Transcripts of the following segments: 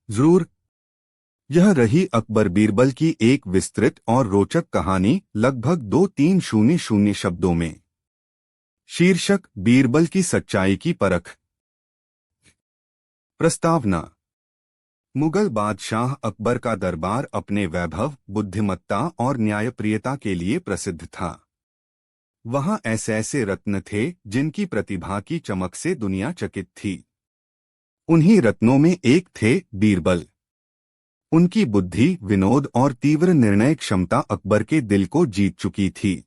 जरूर। यह रही अकबर बीरबल की एक विस्तृत और रोचक कहानी, लगभग 2-300 शब्दों में। शीर्षक: बीरबल की सच्चाई की परख। प्रस्तावना: मुगल बादशाह अकबर का दरबार अपने वैभव, बुद्धिमत्ता और न्यायप्रियता के लिए प्रसिद्ध था। वहां ऐसे ऐसे रत्न थे जिनकी प्रतिभा की चमक से दुनिया चकित थी। उन्हीं रत्नों में एक थे बीरबल। उनकी बुद्धि, विनोद और तीव्र निर्णय क्षमता अकबर के दिल को जीत चुकी थी।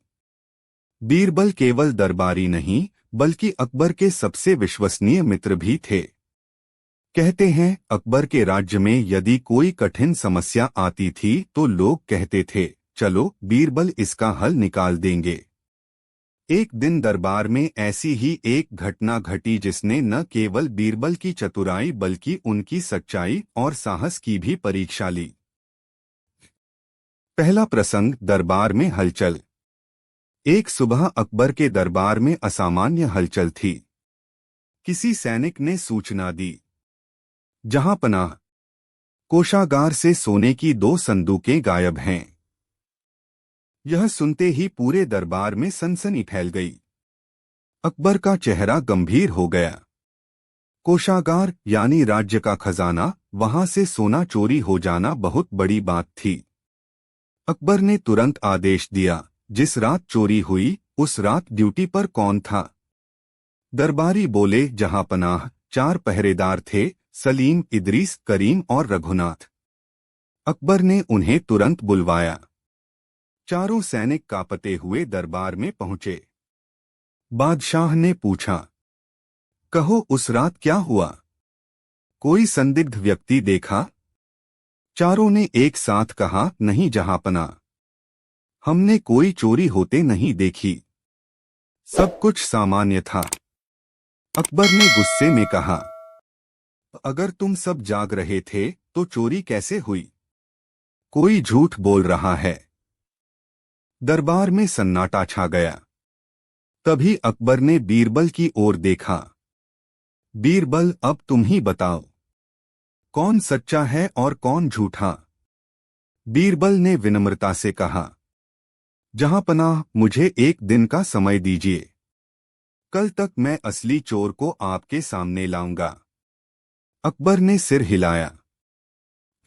बीरबल केवल दरबारी नहीं, बल्कि अकबर के सबसे विश्वसनीय मित्र भी थे। कहते हैं, अकबर के राज्य में यदि कोई कठिन समस्या आती थी तो लोग कहते थे, चलो बीरबल इसका हल निकाल देंगे। एक दिन दरबार में ऐसी ही एक घटना घटी जिसने न केवल बीरबल की चतुराई बल्कि उनकी सच्चाई और साहस की भी परीक्षा ली। पहला प्रसंग: दरबार में हलचल। एक सुबह अकबर के दरबार में असामान्य हलचल थी। किसी सैनिक ने सूचना दी, जहांपनाह, कोषागार से सोने की 2 संदूकें गायब हैं। यह सुनते ही पूरे दरबार में सनसनी फैल गई। अकबर का चेहरा गंभीर हो गया। कोषागार यानी राज्य का खजाना, वहां से सोना चोरी हो जाना बहुत बड़ी बात थी। अकबर ने तुरंत आदेश दिया, जिस रात चोरी हुई उस रात ड्यूटी पर कौन था? दरबारी बोले, जहांपनाह, 4 पहरेदार थे, सलीम, इदरीस, करीम और रघुनाथ। अकबर ने उन्हें तुरंत बुलवाया। चारों सैनिक कांपते हुए दरबार में पहुंचे। बादशाह ने पूछा, कहो उस रात क्या हुआ? कोई संदिग्ध व्यक्ति देखा? चारों ने एक साथ कहा, नहीं जहांपनाह, हमने कोई चोरी होते नहीं देखी। सब कुछ सामान्य था। अकबर ने गुस्से में कहा, अगर तुम सब जाग रहे थे तो चोरी कैसे हुई? कोई झूठ बोल रहा है। दरबार में सन्नाटा छा गया। तभी अकबर ने बीरबल की ओर देखा। बीरबल, अब तुम ही बताओ, कौन सच्चा है और कौन झूठा? बीरबल ने विनम्रता से कहा, जहांपनाह, मुझे एक दिन का समय दीजिए। कल तक मैं असली चोर को आपके सामने लाऊंगा। अकबर ने सिर हिलाया।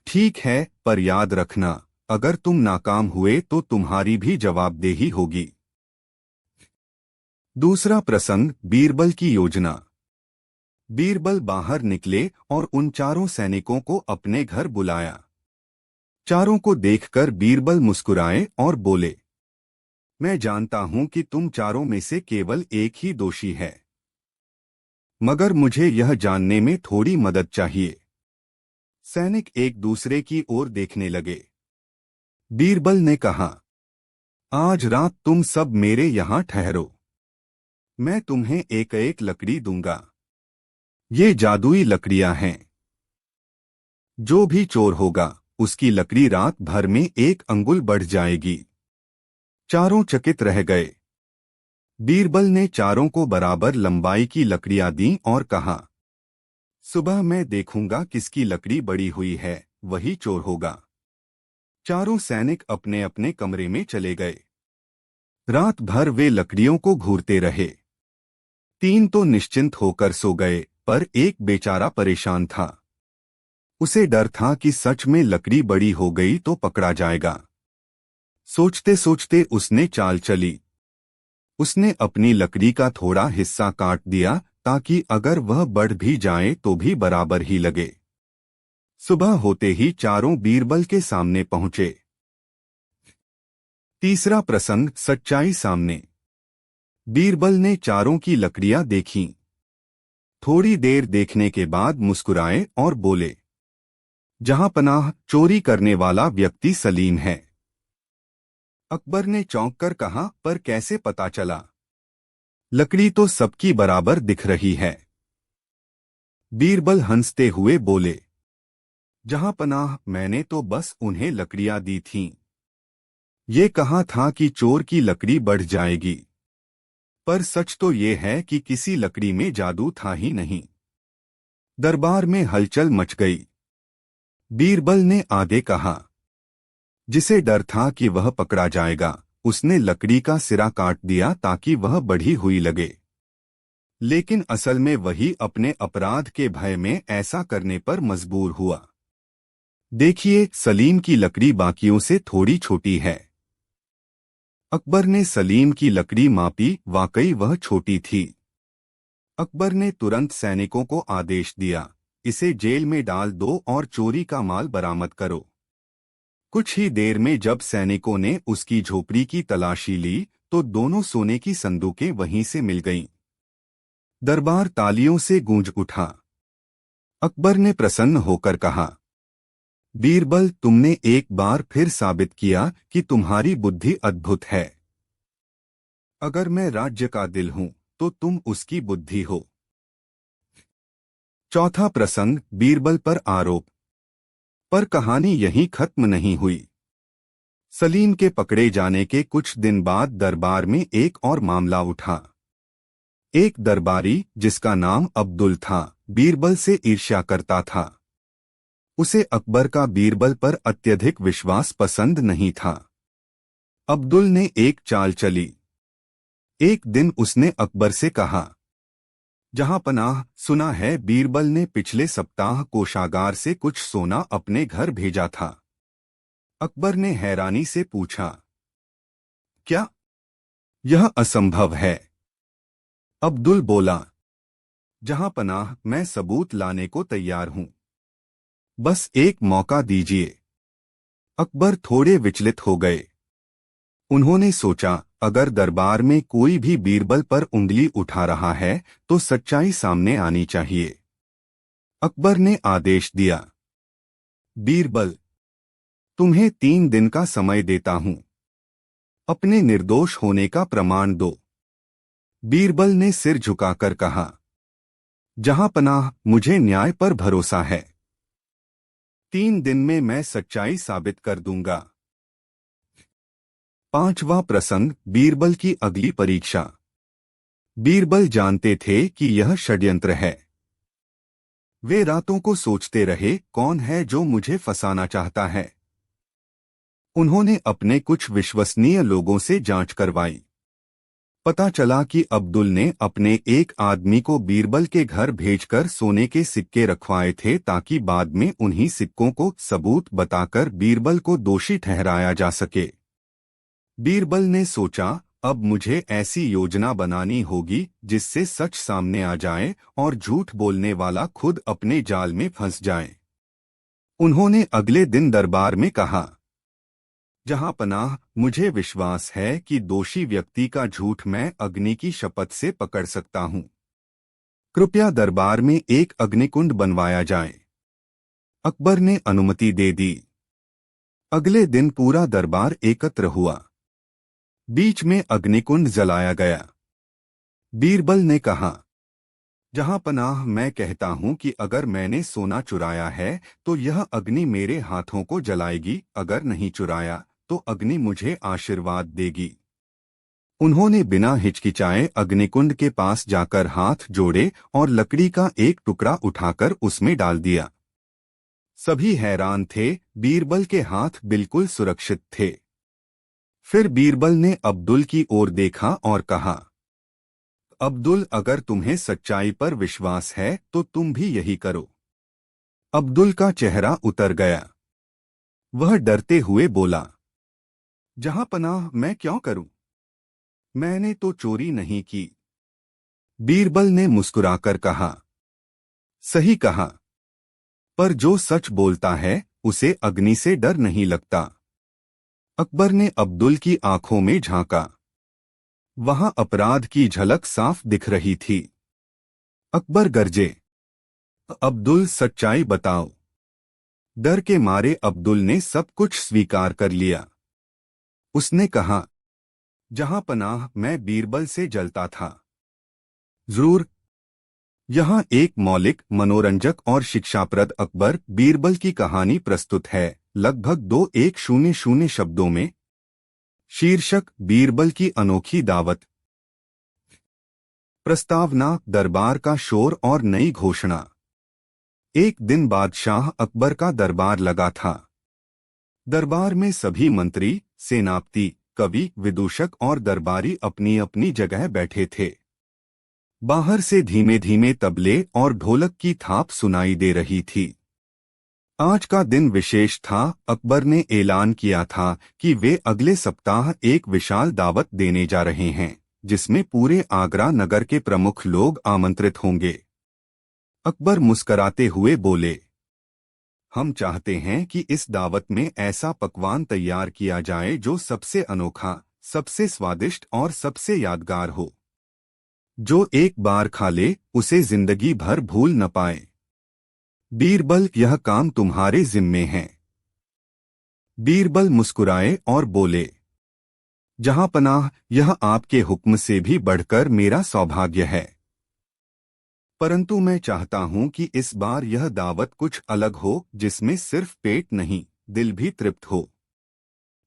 ठीक है, पर याद रखना, अगर तुम नाकाम हुए तो तुम्हारी भी जवाबदेही होगी। दूसरा प्रसंग: बीरबल की योजना। बीरबल बाहर निकले और उन चारों सैनिकों को अपने घर बुलाया। चारों को देखकर बीरबल मुस्कुराए और बोले, मैं जानता हूं कि तुम चारों में से केवल एक ही दोषी है, मगर मुझे यह जानने में थोड़ी मदद चाहिए। सैनिक एक दूसरे की ओर देखने लगे। बीरबल ने कहा, आज रात तुम सब मेरे यहां ठहरो। मैं तुम्हें एक एक लकड़ी दूंगा। ये जादुई लकड़ियां हैं। जो भी चोर होगा उसकी लकड़ी रात भर में 1 अंगुल बढ़ जाएगी। चारों चकित रह गए। बीरबल ने चारों को बराबर लंबाई की लकड़ियां दीं और कहा, सुबह मैं देखूंगा किसकी लकड़ी बड़ी हुई है, वही चोर होगा। चारों सैनिक अपने अपने कमरे में चले गए। रात भर वे लकड़ियों को घूरते रहे। 3 तो निश्चिंत होकर सो गए, पर एक बेचारा परेशान था। उसे डर था कि सच में लकड़ी बड़ी हो गई तो पकड़ा जाएगा। सोचते सोचते उसने चाल चली। उसने अपनी लकड़ी का थोड़ा हिस्सा काट दिया ताकि अगर वह बढ़ भी जाए तो भी बराबर ही लगे। सुबह होते ही चारों बीरबल के सामने पहुंचे। तीसरा प्रसंग: सच्चाई सामने। बीरबल ने चारों की लकड़ियां देखीं। थोड़ी देर देखने के बाद मुस्कुराए और बोले, जहांपनाह, चोरी करने वाला व्यक्ति सलीम है। अकबर ने चौंक कर कहा, पर कैसे पता चला? लकड़ी तो सबकी बराबर दिख रही है। बीरबल हंसते हुए बोले, जहांपनाह, मैंने तो बस उन्हें लकड़ियां दी थीं। ये कहा था कि चोर की लकड़ी बढ़ जाएगी, पर सच तो ये है कि किसी लकड़ी में जादू था ही नहीं। दरबार में हलचल मच गई। बीरबल ने आगे कहा। जिसे डर था कि वह पकड़ा जाएगा, उसने लकड़ी का सिरा काट दिया ताकि वह बढ़ी हुई लगे। लेकिन असल में वही अपने अपराध के भय में ऐसा करने पर मजबूर हुआ। देखिए, सलीम की लकड़ी बाकियों से थोड़ी छोटी है। अकबर ने सलीम की लकड़ी मापी, वाकई वह छोटी थी। अकबर ने तुरंत सैनिकों को आदेश दिया, इसे जेल में डाल दो और चोरी का माल बरामद करो। कुछ ही देर में जब सैनिकों ने उसकी झोपड़ी की तलाशी ली तो दोनों सोने की संदूकें वहीं से मिल गईं। दरबार तालियों से गूंज उठा। अकबर ने प्रसन्न होकर कहा, बीरबल, तुमने एक बार फिर साबित किया कि तुम्हारी बुद्धि अद्भुत है। अगर मैं राज्य का दिल हूं तो तुम उसकी बुद्धि हो। चौथा प्रसंग, बीरबल पर आरोप। पर कहानी यहीं खत्म नहीं हुई। सलीम के पकड़े जाने के कुछ दिन बाद दरबार में एक और मामला उठा। एक दरबारी जिसका नाम अब्दुल था, बीरबल से ईर्ष्या करता था। उसे अकबर का बीरबल पर अत्यधिक विश्वास पसंद नहीं था। अब्दुल ने एक चाल चली। एक दिन उसने अकबर से कहा, जहां पनाह, सुना है बीरबल ने पिछले सप्ताह कोषागार से कुछ सोना अपने घर भेजा था। अकबर ने हैरानी से पूछा, क्या? यह असंभव है। अब्दुल बोला, जहां पनाह, मैं सबूत लाने को तैयार हूं। बस एक मौका दीजिए। अकबर थोड़े विचलित हो गए। उन्होंने सोचा, अगर दरबार में कोई भी बीरबल पर उंगली उठा रहा है तो सच्चाई सामने आनी चाहिए। अकबर ने आदेश दिया, बीरबल, तुम्हें 3 दिन का समय देता हूं। अपने निर्दोष होने का प्रमाण दो। बीरबल ने सिर झुकाकर कहा, जहां पनाह, मुझे न्याय पर भरोसा है। 3 दिन में मैं सच्चाई साबित कर दूंगा। पांचवा प्रसंग, बीरबल की अगली परीक्षा। बीरबल जानते थे कि यह षड्यंत्र है। वे रातों को सोचते रहे, कौन है जो मुझे फंसाना चाहता है। उन्होंने अपने कुछ विश्वसनीय लोगों से जांच करवाई। पता चला कि अब्दुल ने अपने एक आदमी को बीरबल के घर भेजकर सोने के सिक्के रखवाए थे ताकि बाद में उन्हीं सिक्कों को सबूत बताकर बीरबल को दोषी ठहराया जा सके। बीरबल ने सोचा, अब मुझे ऐसी योजना बनानी होगी जिससे सच सामने आ जाए और झूठ बोलने वाला खुद अपने जाल में फंस जाए। उन्होंने अगले दिन दरबार में कहा, जहां पनाह, मुझे विश्वास है कि दोषी व्यक्ति का झूठ मैं अग्नि की शपथ से पकड़ सकता हूं। कृपया दरबार में एक अग्निकुंड बनवाया जाए। अकबर ने अनुमति दे दी। अगले दिन पूरा दरबार एकत्र हुआ। बीच में अग्निकुंड जलाया गया। बीरबल ने कहा, जहां पनाह, मैं कहता हूं कि अगर मैंने सोना चुराया है तो यह अग्नि मेरे हाथों को जलाएगी, अगर नहीं चुराया तो अग्नि मुझे आशीर्वाद देगी। उन्होंने बिना हिचकिचाए अग्निकुंड के पास जाकर हाथ जोड़े और लकड़ी का एक टुकड़ा उठाकर उसमें डाल दिया। सभी हैरान थे, बीरबल के हाथ बिल्कुल सुरक्षित थे। फिर बीरबल ने अब्दुल की ओर देखा और कहा, अब्दुल, अगर तुम्हें सच्चाई पर विश्वास है तो तुम भी यही करो। अब्दुल का चेहरा उतर गया। वह डरते हुए बोला, जहां पनाह, मैं क्यों करूं? मैंने तो चोरी नहीं की। बीरबल ने मुस्कुराकर कहा, सही कहा, पर जो सच बोलता है उसे अग्नि से डर नहीं लगता। अकबर ने अब्दुल की आंखों में झांका। वहां अपराध की झलक साफ दिख रही थी। अकबर गरजे, अब्दुल, सच्चाई बताओ। डर के मारे अब्दुल ने सब कुछ स्वीकार कर लिया। उसने कहा, जहां पनाह, मैं बीरबल से जलता था। जरूर। यहाँ एक मौलिक, मनोरंजक और शिक्षाप्रद अकबर बीरबल की कहानी प्रस्तुत है, लगभग 2100 शब्दों में। शीर्षक, बीरबल की अनोखी दावत। प्रस्तावना, दरबार का शोर और नई घोषणा। एक दिन बादशाह अकबर का दरबार लगा था। दरबार में सभी मंत्री, सेनापति, कवि, विदूषक और दरबारी अपनी अपनी जगह बैठे थे। बाहर से धीमे धीमे तबले और ढोलक की थाप सुनाई दे रही थी। आज का दिन विशेष था। अकबर ने ऐलान किया था कि वे अगले सप्ताह एक विशाल दावत देने जा रहे हैं, जिसमें पूरे आगरा नगर के प्रमुख लोग आमंत्रित होंगे। अकबर मुस्कराते हुए बोले, हम चाहते हैं कि इस दावत में ऐसा पकवान तैयार किया जाए जो सबसे अनोखा, सबसे स्वादिष्ट और सबसे यादगार हो। जो एक बार खा ले उसे जिंदगी भर भूल न पाए। बीरबल, यह काम तुम्हारे जिम्मे है। बीरबल मुस्कुराए और बोले, जहांपनाह, यह आपके हुक्म से भी बढ़कर मेरा सौभाग्य है। परंतु मैं चाहता हूं कि इस बार यह दावत कुछ अलग हो, जिसमें सिर्फ पेट नहीं, दिल भी तृप्त हो।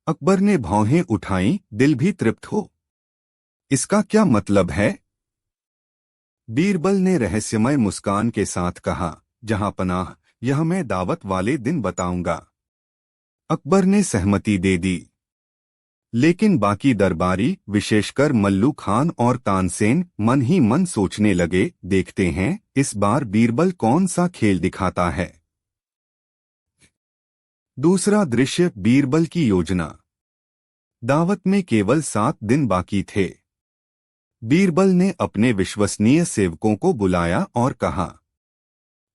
अकबर ने भौहें उठाईं, दिल भी तृप्त हो? इसका क्या मतलब है? बीरबल ने रहस्यमय मुस्कान के साथ कहा, जहांपनाह, यह मैं दावत वाले दिन बताऊंगा। अकबर ने सहमति दे दी। लेकिन बाकी दरबारी, विशेषकर मल्लू खान और तानसेन, मन ही मन सोचने लगे, देखते हैं इस बार बीरबल कौन सा खेल दिखाता है। दूसरा दृश्य, बीरबल की योजना। दावत में केवल 7 दिन बाकी थे। बीरबल ने अपने विश्वसनीय सेवकों को बुलाया और कहा,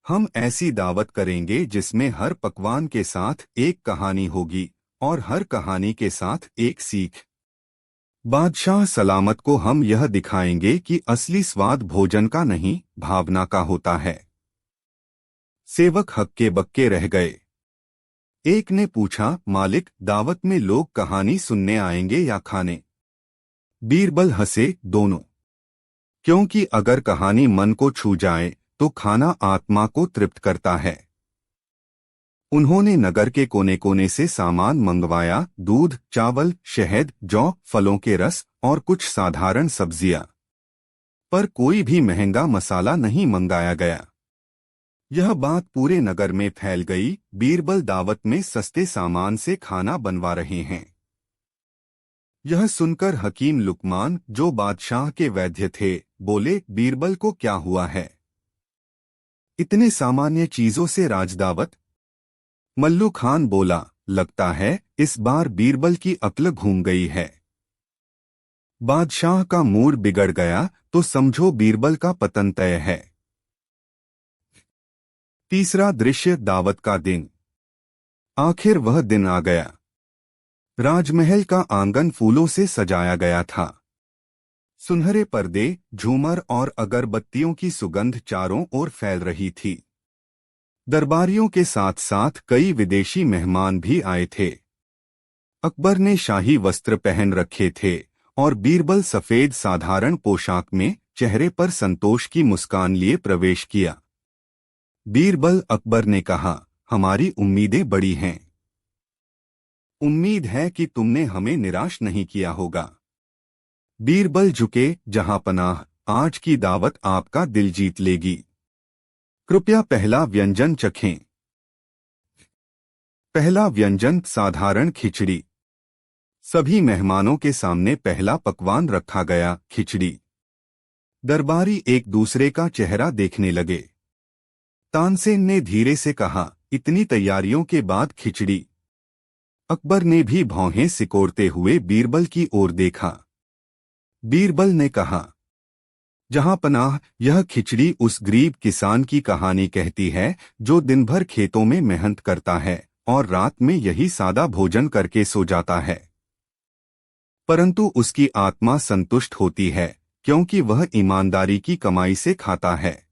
हम ऐसी दावत करेंगे जिसमें हर पकवान के साथ एक कहानी होगी और हर कहानी के साथ एक सीख। बादशाह सलामत को हम यह दिखाएंगे कि असली स्वाद भोजन का नहीं, भावना का होता है। सेवक हक्के बक्के रह गए। एक ने पूछा, मालिक, दावत में लोग कहानी सुनने आएंगे या खाने? बीरबल हंसे, दोनों। क्योंकि अगर कहानी मन को छू जाए तो खाना आत्मा को तृप्त करता है। उन्होंने नगर के कोने कोने से सामान मंगवाया, दूध, चावल, शहद, जौ, फलों के रस और कुछ साधारण सब्जियां। पर कोई भी महंगा मसाला नहीं मंगाया गया। यह बात पूरे नगर में फैल गई, बीरबल दावत में सस्ते सामान से खाना बनवा रहे हैं। यह सुनकर हकीम लुकमान, जो बादशाह के वैद्य थे, बोले, बीरबल को क्या हुआ है? इतने सामान्य चीजों से राजदावत? मल्लू खान बोला, लगता है इस बार बीरबल की अक्ल घूम गई है। बादशाह का मूड बिगड़ गया तो समझो बीरबल का पतन तय है। तीसरा दृश्य, दावत का दिन। आखिर वह दिन आ गया। राजमहल का आंगन फूलों से सजाया गया था। सुनहरे पर्दे, झूमर और अगरबत्तियों की सुगंध चारों ओर फैल रही थी। दरबारियों के साथ साथ कई विदेशी मेहमान भी आए थे। अकबर ने शाही वस्त्र पहन रखे थे और बीरबल सफेद साधारण पोशाक में, चेहरे पर संतोष की मुस्कान लिए प्रवेश किया। बीरबल, अकबर ने कहा, हमारी उम्मीदें बड़ी हैं। उम्मीद है कि तुमने हमें निराश नहीं किया होगा। बीरबल झुके, जहांपनाह, आज की दावत आपका दिल जीत लेगी। कृपया पहला व्यंजन चखें। पहला व्यंजन, साधारण खिचड़ी। सभी मेहमानों के सामने पहला पकवान रखा गया, खिचड़ी। दरबारी एक दूसरे का चेहरा देखने लगे। तानसेन ने धीरे से कहा, इतनी तैयारियों के बाद खिचड़ी? अकबर ने भी भौहें सिकोड़ते हुए बीरबल की ओर देखा। बीरबल ने कहा, जहांपनाह, यह खिचड़ी उस गरीब किसान की कहानी कहती है जो दिन भर खेतों में मेहनत करता है और रात में यही सादा भोजन करके सो जाता है। परंतु उसकी आत्मा संतुष्ट होती है, क्योंकि वह ईमानदारी की कमाई से खाता है।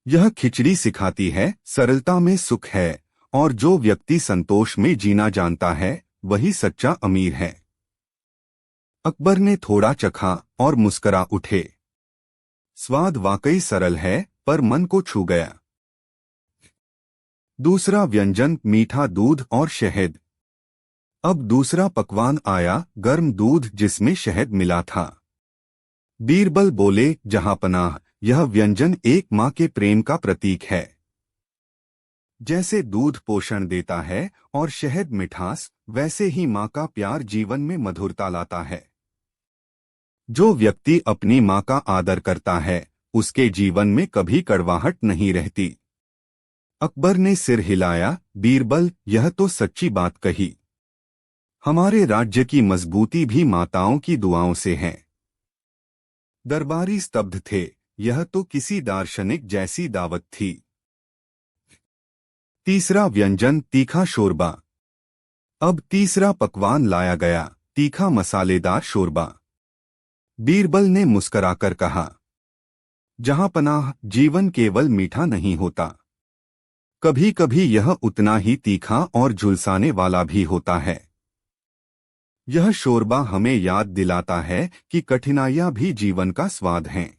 यह खिचड़ी सिखाती है, सरलता में सुख है, और जो व्यक्ति संतोष में जीना जानता है, वही सच्चा अमीर है। अकबर ने थोड़ा चखा और मुस्करा उठे। स्वाद वाकई सरल है, पर मन को छू गया। दूसरा व्यंजन, मीठा दूध और शहद। अब दूसरा पकवान आया, गर्म दूध जिसमें शहद मिला था। बीरबल बोले, जहांपनाह, यह व्यंजन एक माँ के प्रेम का प्रतीक है। जैसे दूध पोषण देता है और शहद मिठास, वैसे ही माँ का प्यार जीवन में मधुरता लाता है। जो व्यक्ति अपनी माँ का आदर करता है, उसके जीवन में कभी कड़वाहट नहीं रहती। अकबर ने सिर हिलाया, बीरबल, यह तो सच्ची बात कही। हमारे राज्य की मजबूती भी माताओं की दुआओं से है। दरबारी स्तब्ध थे, यह तो किसी दार्शनिक जैसी दावत थी। तीसरा व्यंजन, तीखा शोरबा। अब तीसरा पकवान लाया गया, तीखा मसालेदार शोरबा। बीरबल ने मुस्कराकर कहा, जहां पनाह, जीवन केवल मीठा नहीं होता, कभी कभी यह उतना ही तीखा और झुलसाने वाला भी होता है। यह शोरबा हमें याद दिलाता है कि कठिनाइयां भी जीवन का स्वाद हैं।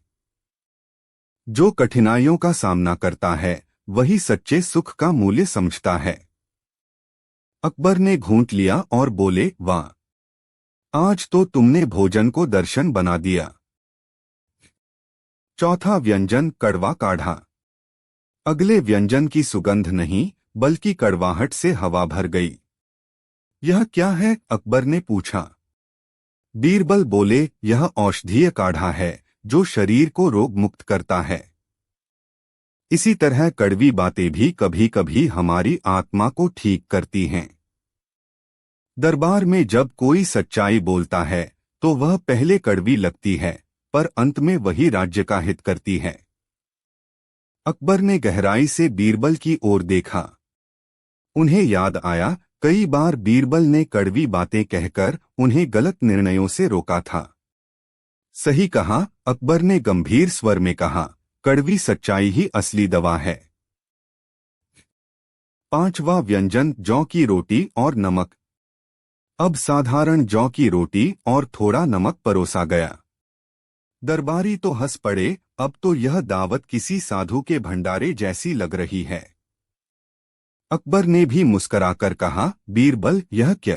जो कठिनाइयों का सामना करता है, वही सच्चे सुख का मूल्य समझता है। अकबर ने घूंट लिया और बोले, वाह, आज तो तुमने भोजन को दर्शन बना दिया। चौथा व्यंजन, कड़वा काढ़ा। अगले व्यंजन की सुगंध नहीं, बल्कि कड़वाहट से हवा भर गई। यह क्या है? अकबर ने पूछा। बीरबल बोले, यह औषधीय काढ़ा है जो शरीर को रोग मुक्त करता है। इसी तरह कड़वी बातें भी कभी कभी हमारी आत्मा को ठीक करती हैं। दरबार में जब कोई सच्चाई बोलता है तो वह पहले कड़वी लगती है, पर अंत में वही राज्य का हित करती है। अकबर ने गहराई से बीरबल की ओर देखा। उन्हें याद आया, कई बार बीरबल ने कड़वी बातें कहकर उन्हें गलत निर्णयों से रोका था। सही कहा, अकबर ने गंभीर स्वर में कहा, कड़वी सच्चाई ही असली दवा है। पांचवा व्यंजन, जौ की रोटी और नमक। अब साधारण जौ की रोटी और थोड़ा नमक परोसा गया। दरबारी तो हंस पड़े, अब तो यह दावत किसी साधु के भंडारे जैसी लग रही है। अकबर ने भी मुस्कराकर कहा, बीरबल, यह क्या?